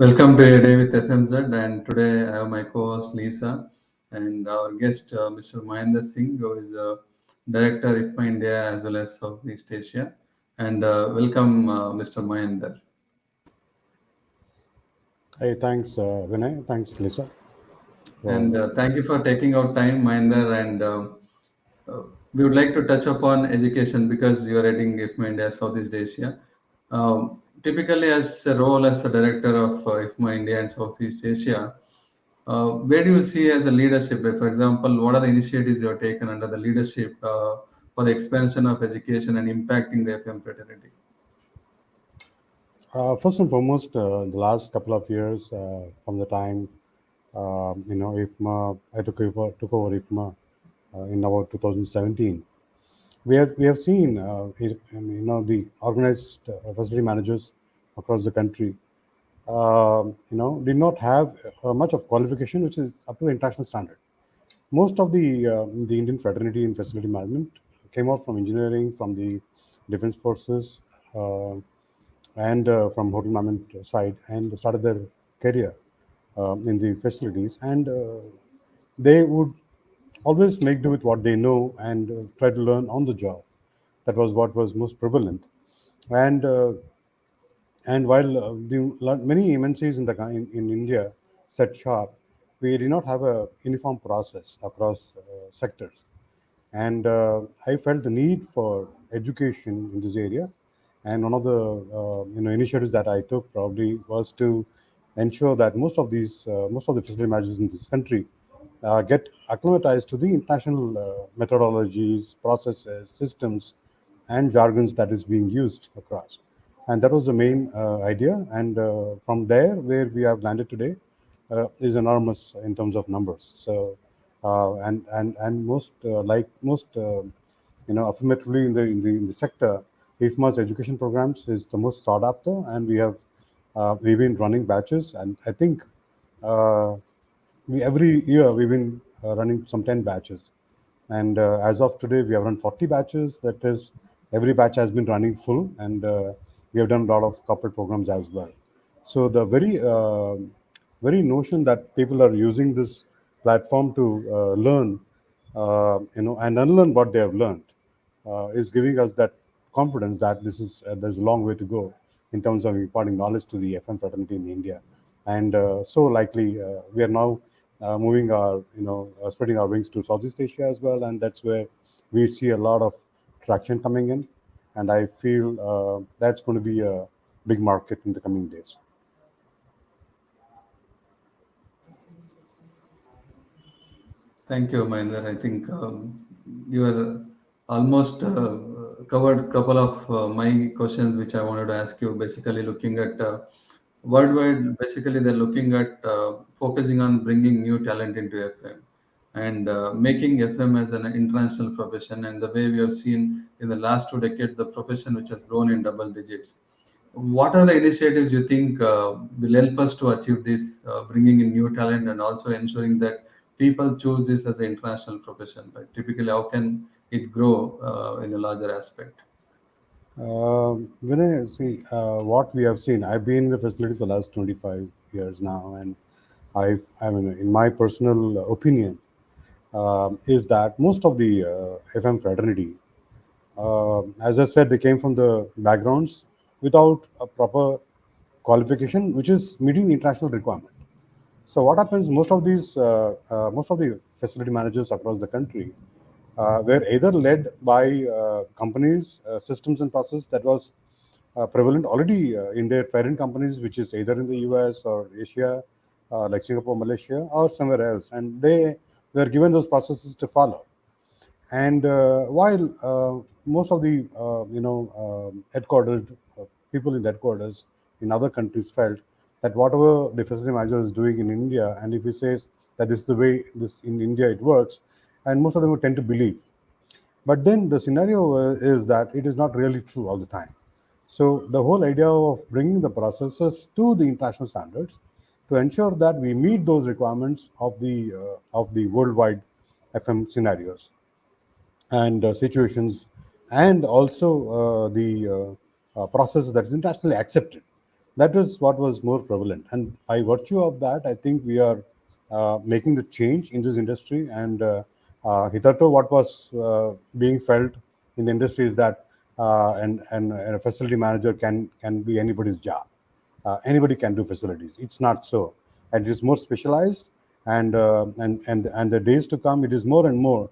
Welcome to A Day with FMZ, and today I have my co-host Lisa and our guest Mr. Mahender Singh, who is Director IFMA India as well as Southeast Asia. And welcome, Mr. Mahender. Hey, thanks, Vinay. Thanks, Lisa. And For thank you for taking out time, Mahender. And uh, we would like to touch upon education because you are heading IFMA India Southeast Asia. Typically, as a role as the director of IFMA India and Southeast Asia, where do you see as a leadership? For example, what are the initiatives you have taken under the leadership for the expansion of education and impacting the FM fraternity? First and foremost, the last couple of years, from the time IFMA, I took over IFMA in about 2017. We have seen the organized facility managers across the country did not have much of qualification, which is up to the international standard. Most of the Indian fraternity in facility management came out from engineering, from the defense forces, uh, and from hotel management side, and started their career in the facilities. And they would always make do with what they know and try to learn on the job. That was what was most prevalent. And while many MNCs in India set sharp, we did not have a uniform process across sectors. And I felt the need for education in this area. And one of the initiatives that I took probably was to ensure that most of the facility managers in this country get acclimatized to the international methodologies, processes, systems, and jargons that is being used across. And that was the main idea. And from there, where we have landed today, is enormous in terms of numbers. So, and most affirmatively in the sector, IFMA's education programs is the most sought after, and we've been running batches, and I think uh, every year we've been running some 10 batches, and as of today we have run 40 batches. That is, every batch has been running full, and we have done a lot of corporate programs as well. So the very notion that people are using this platform to learn, and unlearn what they have learned, is giving us that confidence that there's a long way to go in terms of imparting knowledge to the FM fraternity in India. And so likely we are now moving spreading our wings to Southeast Asia as well, and that's where we see a lot of traction coming in, and I feel that's going to be a big market in the coming days. Thank you, Mahender. I think you are almost covered couple of my questions which I wanted to ask you. Basically, looking at worldwide, basically they're looking at focusing on bringing new talent into FM and making FM as an international profession. And the way we have seen in the last 2 decades, the profession which has grown in double digits. What are the initiatives you think will help us to achieve this, bringing in new talent and also ensuring that people choose this as an international profession? Like typically, how can it grow in a larger aspect? When I see what we have seen, I've been in the facilities for the last 25 years now, and I mean, in my personal opinion, is that most of the FM fraternity, as I said, they came from the backgrounds without a proper qualification, which is meeting the international requirement. So what happens? Most of the facility managers across the country were either led by companies, systems, and process that was prevalent already in their parent companies, which is either in the US or Asia, like Singapore, Malaysia, or somewhere else, and they were given those processes to follow. And while most of the headquarters people in the headquarters in other countries felt that whatever the facility manager is doing in India, and if he says that this is the way this in India it works, and most of them would tend to believe. But then the scenario is that it is not really true all the time. So the whole idea of bringing the processes to the international standards to ensure that we meet those requirements of the worldwide FM scenarios and situations, and also the process that is internationally accepted. That is what was more prevalent. And by virtue of that, I think we are making the change in this industry. And hitherto, what was being felt in the industry is that and a facility manager can be anybody's job. Anybody can do facilities. It's not so, and it is more specialized. And the days to come, it is more and more,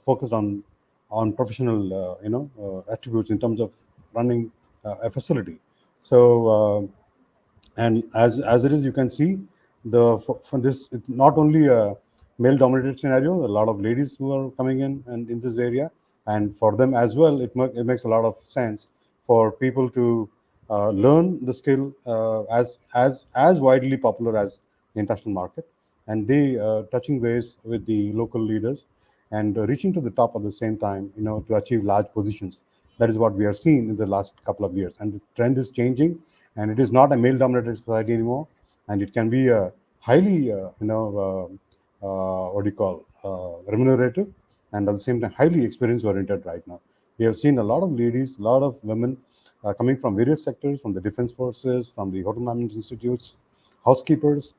focused on professional, attributes in terms of running a facility. So, and as it is, you can see from this, it's not only a male dominated scenario, a lot of ladies who are coming in and in this area, and for them as well, it makes a lot of sense for people to learn the skill, as widely popular as the international market, and they touching base with the local leaders and reaching to the top at the same time, to achieve large positions. That is what we are seeing in the last couple of years, and the trend is changing, and it is not a male-dominated society anymore, and it can be a highly, what do you call, remunerative, and at the same time highly experience-oriented right now. We have seen a lot of ladies, a lot of women coming from various sectors, from the defense forces, from the hotel management institutes, housekeepers.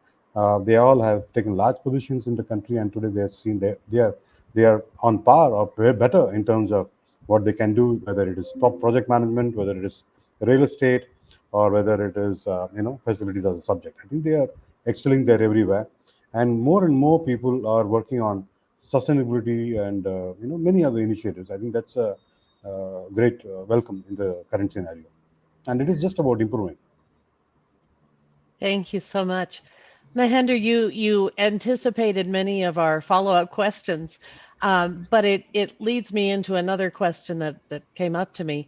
They all have taken large positions in the country, and today they are seen they are on par or better in terms of what they can do, whether it is top project management, whether it is real estate, or whether it is facilities as a subject. I think they are excelling there everywhere, and more people are working on sustainability and many other initiatives. I think that's a great welcome in the current scenario, and it is just about improving. Thank you so much. Mahender, you anticipated many of our follow-up questions, but it leads me into another question that came up to me.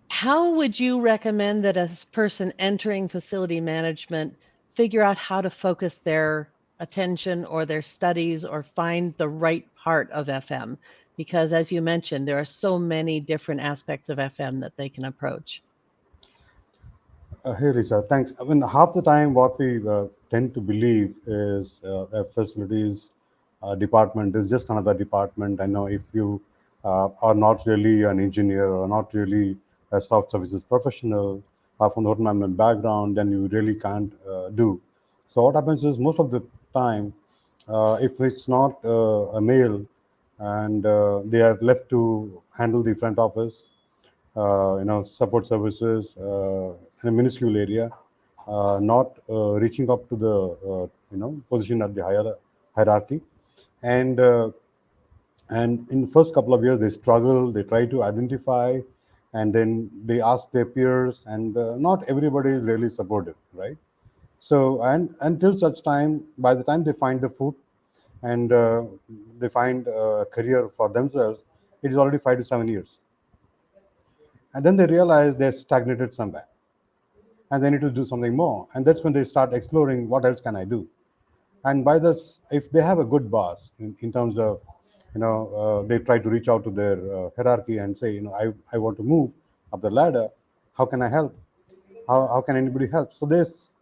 How would you recommend that a person entering facility management figure out how to focus their attention or their studies or find the right part of FM? Because as you mentioned, there are so many different aspects of FM that they can approach. Hey, Lisa, thanks. I mean, half the time, what we tend to believe is a facilities department is just another department. I know if you are not really an engineer or not really a soft services professional from the hotel management background, then you really can't do. So what happens is most of the time, if it's not a male and they are left to handle the front office, support services in a minuscule area, not reaching up to the position at the higher hierarchy, and in the first couple of years they struggle. They try to identify, and then they ask their peers, and not everybody is really supportive, right? So, and until such time, by the time they find the foot and they find a career for themselves, it is already 5 to 7 years, and then they realize they're stagnated somewhere and they need to do something more, and that's when they start exploring what else can I do. And by this, if they have a good boss in terms of they try to reach out to their hierarchy and say, I want to move up the ladder. How can I help? How can anybody help? So this,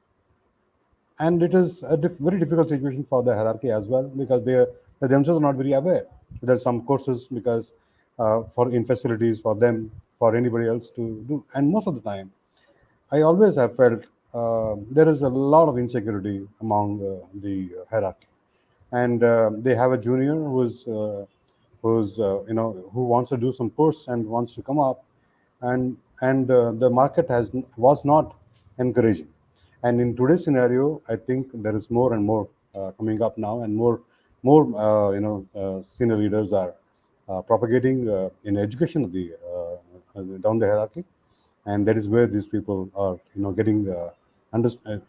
and it is a very difficult situation for the hierarchy as well, because they themselves are not very aware. There's some courses because for in facilities for them, for anybody else to do, and most of the time I always have felt there is a lot of insecurity among the hierarchy, and they have a junior who's who wants to do some course and wants to come up, and the market was not encouraging. And in today's scenario, I think there is more and more coming up now, and more senior leaders are propagating in education of the down the hierarchy, and that is where these people are getting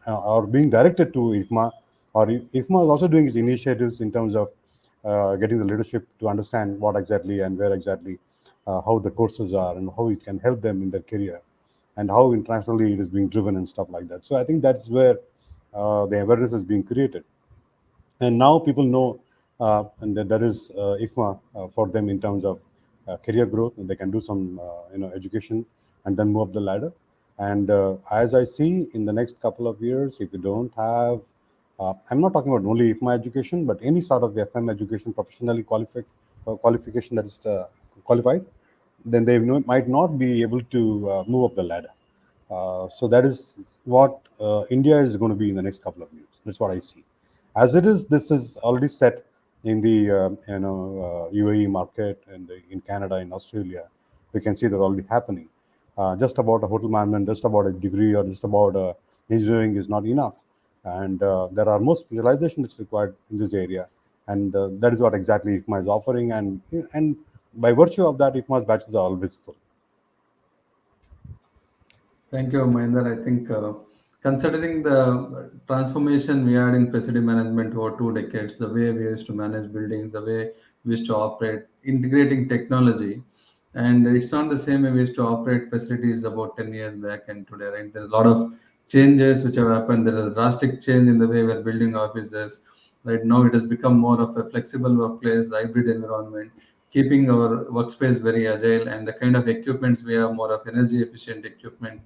are being directed to IFMA, or IFMA is also doing its initiatives in terms of getting the leadership to understand what exactly and where exactly how the courses are and how it can help them in their career, and how internationally it is being driven and stuff like that. So I think that's where the awareness is being created, and now people know, and that is IFMA for them in terms of career growth, and they can do some education and then move up the ladder. And as I see in the next couple of years, if you don't have, I'm not talking about only IFMA education, but any sort of FM education, professionally qualified qualification that is qualified, then they might not be able to move up the ladder. So that is what India is going to be in the next couple of years. That's what I see. As it is, this is already set in the UAE market and in Canada, in Australia. We can see they're already happening. Just about a hotel management, just about a degree, or just about engineering is not enough, and there are more specialization that's required in this area, and that is what exactly IFMA is offering, and by virtue of that, IFMA's batches are always full. Thank you, Mahender. I think considering the transformation we had in facility management over 2 decades, the way we used to manage buildings, the way we used to operate, integrating technology, and it's not the same way we used to operate facilities about 10 years back and today, right? There's a lot of changes which have happened. There is a drastic change in the way we're building offices. Right now, it has become more of a flexible workplace, hybrid environment, keeping our workspace very agile, and the kind of equipments we have more of energy efficient equipment.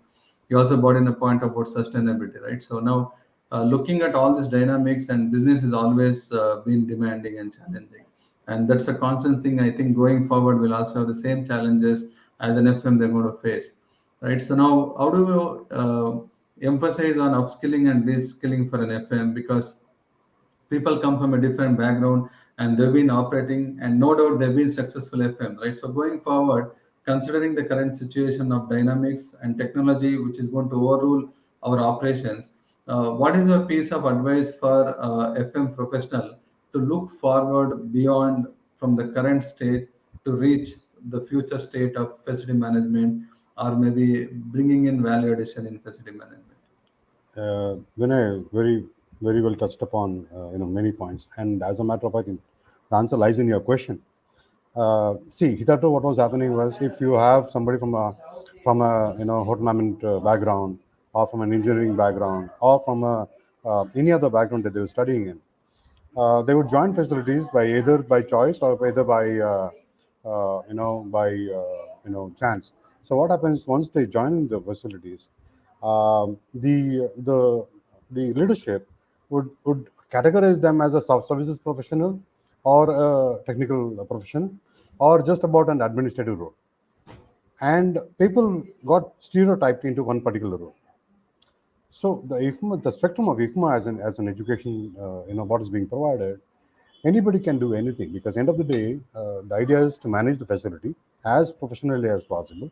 You also brought in a point about sustainability, right? So now, looking at all these dynamics, and business has always been demanding and challenging, and that's a constant thing. I think going forward, we'll also have the same challenges as an FM they're going to face, right? So now, how do we emphasize on upskilling and reskilling for an FM? Because people come from a different background and they've been operating, and no doubt they've been successful FM, right? So going forward, considering the current situation of dynamics and technology which is going to overrule our operations, what is your piece of advice for FM professional to look forward beyond from the current state to reach the future state of facility management, or maybe bringing in value addition in facility management? Vinay very well touched upon many points, and as a matter of fact, the answer lies in your question. See, hitherto what was happening was, if you have somebody from a hotel management background, or from an engineering background, or from a any other background that they were studying in, they would join facilities by either by choice or either by chance. So what happens once they join the facilities, the leadership would categorize them as a soft services professional, or a technical professional, or just about an administrative role, and people got stereotyped into one particular role. So the IFMA, the spectrum of IFMA as an education, what is being provided, anybody can do anything, because end of the day, the idea is to manage the facility as professionally as possible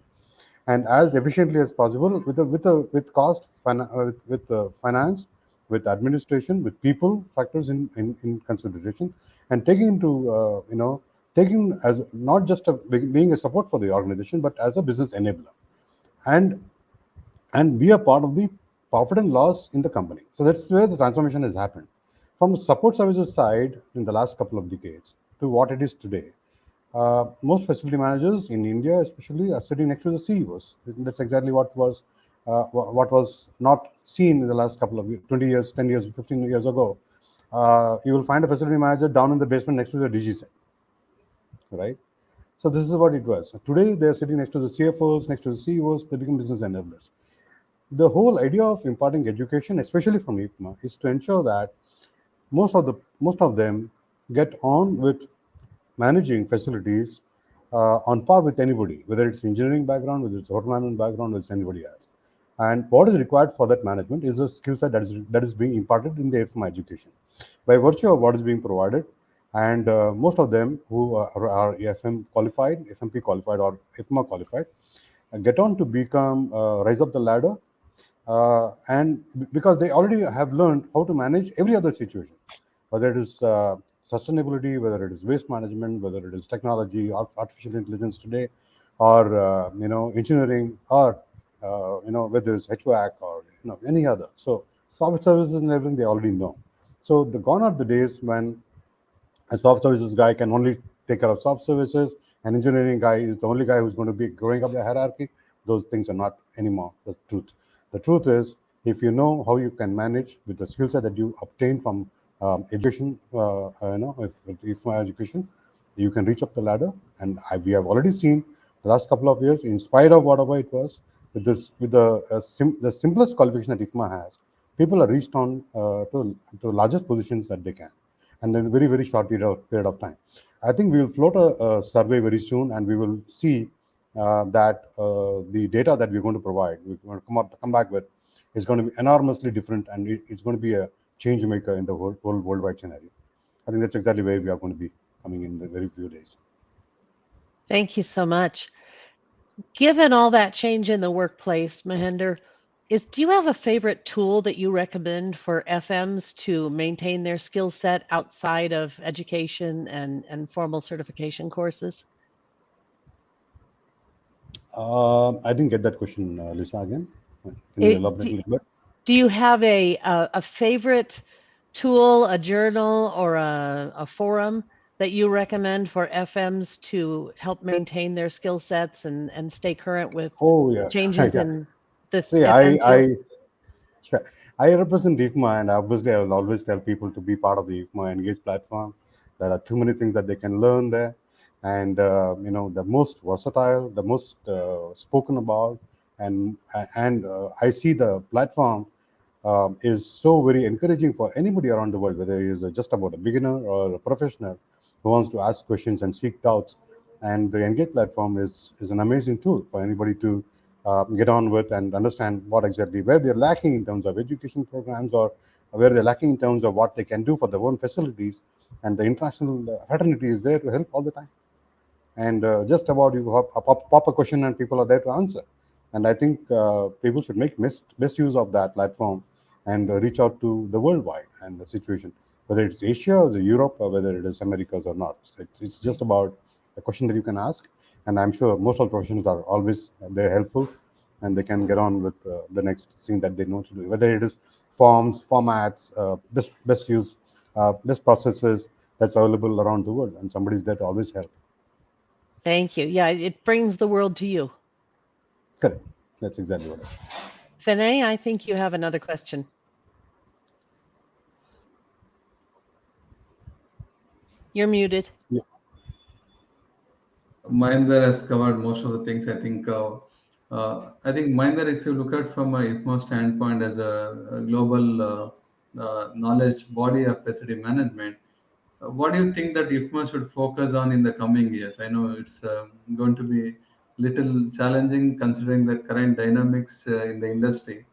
and as efficiently as possible, with cost, finance, with administration, with people factors in consideration, and taking into taking as not just being a support for the organization, but as a business enabler, and be a part of the profit and loss in the company. So that's where the transformation has happened from the support services side in the last couple of decades to what it is today. Most facility managers in India, especially, are sitting next to the CEOs. That's exactly what was not seen in the last couple of years, 20 years, 10 years, 15 years ago. You will find a facility manager down in the basement next to the DG set, right? So this is what it was. Today, they are sitting next to the CFOs, next to the CEOs. They become business enablers. The whole idea of imparting education, especially from IFMA, is to ensure that most of them get on with managing facilities on par with anybody, whether it's engineering background, whether it's hotel management background, whether it's anybody else. And what is required for that management is a skill set that is being imparted in the IFMA education by virtue of what is being provided. And most of them who are FM qualified, FMP qualified, or IFMA qualified, get on to become rise up the ladder, and because they already have learned how to manage every other situation, whether it is sustainability, whether it is waste management, whether it is technology or artificial intelligence today, or engineering, or whether it's HVAC or any other. So software services and everything they already know. So the gone are the days when a soft services guy can only take care of soft services. An engineering guy is the only guy who's going to be growing up the hierarchy. Those things are not anymore the truth. The truth is, if you know how you can manage with the skill set that you obtain from education, if my education, you can reach up the ladder. And we have already seen the last couple of years, in spite of whatever it was, with the simplest qualification that IFMA has, people are reached on to largest positions that they can, and in a very short period of time. I think we will float a survey very soon, and we will see that the data that we're going to provide, we're going to come back with, is going to be enormously different, and it's going to be a change maker in the worldwide scenario. I think that's exactly where we are going to be coming in the very few days. Thank you so much. Given all that change in the workplace, Mahender, do you have a favorite tool that you recommend for FMs to maintain their skill set outside of education and formal certification courses? I didn't get that question, Lisa, again. Can you It, elaborate do, a little bit? do you have a favorite tool, a journal, or a forum that you recommend for FMs to help maintain their skill sets and stay current with Oh, yeah. changes Yeah. in the See, FM field? sure. I represent IFMA, and obviously, I will always tell people to be part of the IFMA Engage platform. There are too many things that they can learn there, and the most versatile, the most spoken about, and I see the platform is so very encouraging for anybody around the world, whether he is just about a beginner or a professional who wants to ask questions and seek doubts. And the Engage platform is an amazing tool for anybody to get on with and understand what exactly where they're lacking in terms of education programs, or where they're lacking in terms of what they can do for their own facilities. And the international fraternity is there to help all the time. And just about you pop a question and people are there to answer. And I think people should make best use of that platform and reach out to the worldwide and the situation, whether it's Asia or the Europe, or whether it is Americas or not. It's just about a question that you can ask, and I'm sure most of the professionals are always they're helpful, and they can get on with the next thing that they know to do, whether it is forms, formats, best use, best processes that's available around the world, and somebody's there to always help. Thank you. Yeah, it brings the world to you. Correct. That's exactly what it is. Vinay, I think you have another question. You're muted. Yeah. Mahender has covered most of the things. I think Mahender, if you look at from a IFMA standpoint as a global knowledge body of facility management, what do you think that IFMA should focus on in the coming years? I know it's going to be little challenging considering the current dynamics in the industry.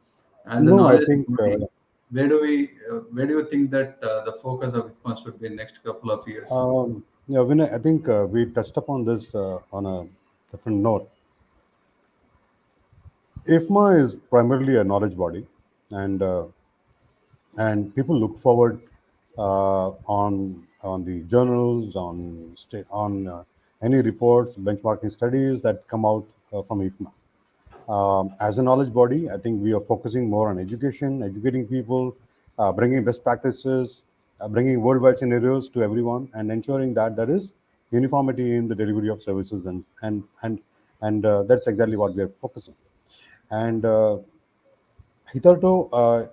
As a No, I knowledge think body, where do you think that the focus of IFMA should be in next couple of years? yeah, Vinay, I think we touched upon this on a different note. IFMA is primarily a knowledge body, and people look forward on the journals, on any reports, benchmarking studies that come out from IFMA. As a knowledge body, I think we are focusing more on education, educating people, bringing best practices, bringing worldwide scenarios to everyone, and ensuring that there is uniformity in the delivery of services, and that's exactly what we are focusing. And hitherto,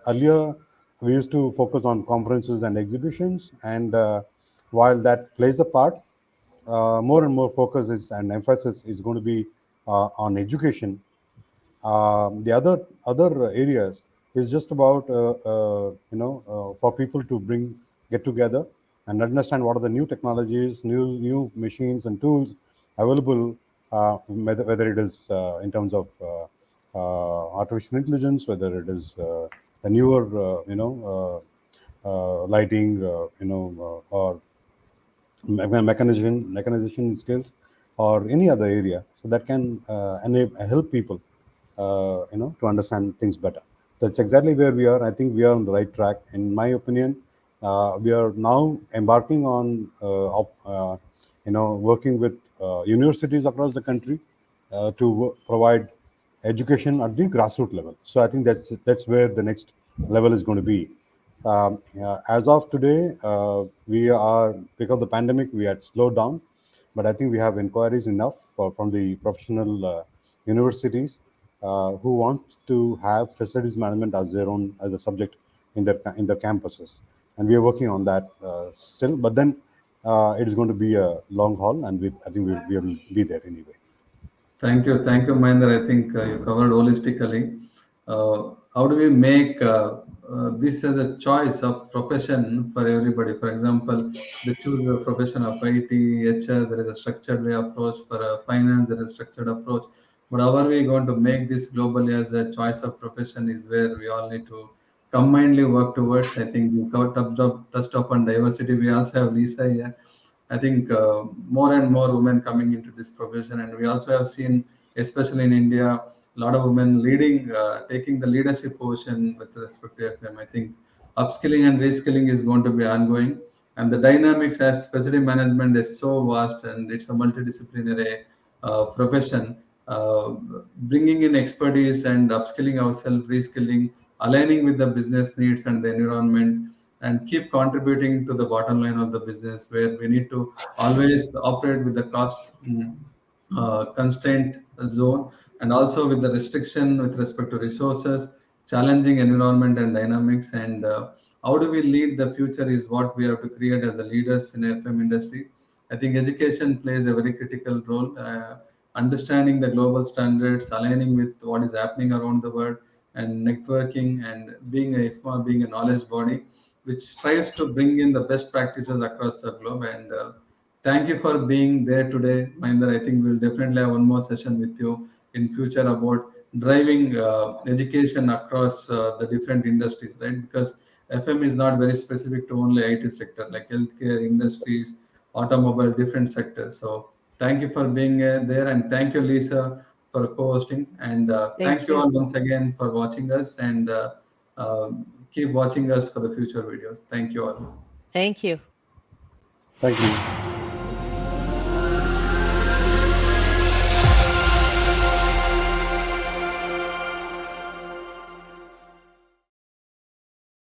earlier we used to focus on conferences and exhibitions, and while that plays a part, more and more focus is and emphasis is going to be on education. The other areas is just about for people to get together and understand what are the new technologies, new machines and tools available, whether it is in terms of artificial intelligence, whether it is the newer lighting, or mechanization skills, or any other area, so that can help people to understand things better. That's exactly where we are. I think we are on the right track, in my opinion. We are now embarking on working with universities across the country to provide education at the grassroots level. So I think that's where the next level is going to be. As of today, we are, because of the pandemic, we had slowed down, but I think we have inquiries enough from the professional universities who want to have facilities management as their own, as a subject in their campuses, and we are working on that still. But then it is going to be a long haul, and I think we will be there anyway. Thank you, Mahendra. I think you covered holistically. how do we make this as a choice of profession for everybody? For example, they choose a profession of IT, HR, there is a structured way approach. For finance, there is a structured approach. But how are we going to make this globally as a choice of profession is where we all need to combinedly work towards. I think you touched upon diversity. We also have Lisa here. I think more and more women coming into this profession, and we also have seen, especially in India, a lot of women leading, taking the leadership position with respect to FM. I think upskilling and reskilling is going to be ongoing, and the dynamics as facility management is so vast and it's a multidisciplinary profession. Bringing in expertise and upskilling ourselves, reskilling, aligning with the business needs and the environment, and keep contributing to the bottom line of the business, where we need to always operate with the cost constraint zone, and also with the restriction with respect to resources, challenging environment and dynamics. And how do we lead the future is what we have to create as the leaders in FM industry. I think education plays a very critical role. Understanding the global standards, aligning with what is happening around the world, and networking, and being a IFMA, being a knowledge body which tries to bring in the best practices across the globe. And thank you for being there today, Mahinder. I think we'll definitely have one more session with you in future about driving education across the different industries, right? Because FM is not very specific to only IT sector, like healthcare, industries, automobile, different sectors. So thank you for being there, and thank you, Lisa, for co-hosting. And thank Thank you you. all once again for watching us, and keep watching us for the future videos. Thank you all. Thank you. Thank you.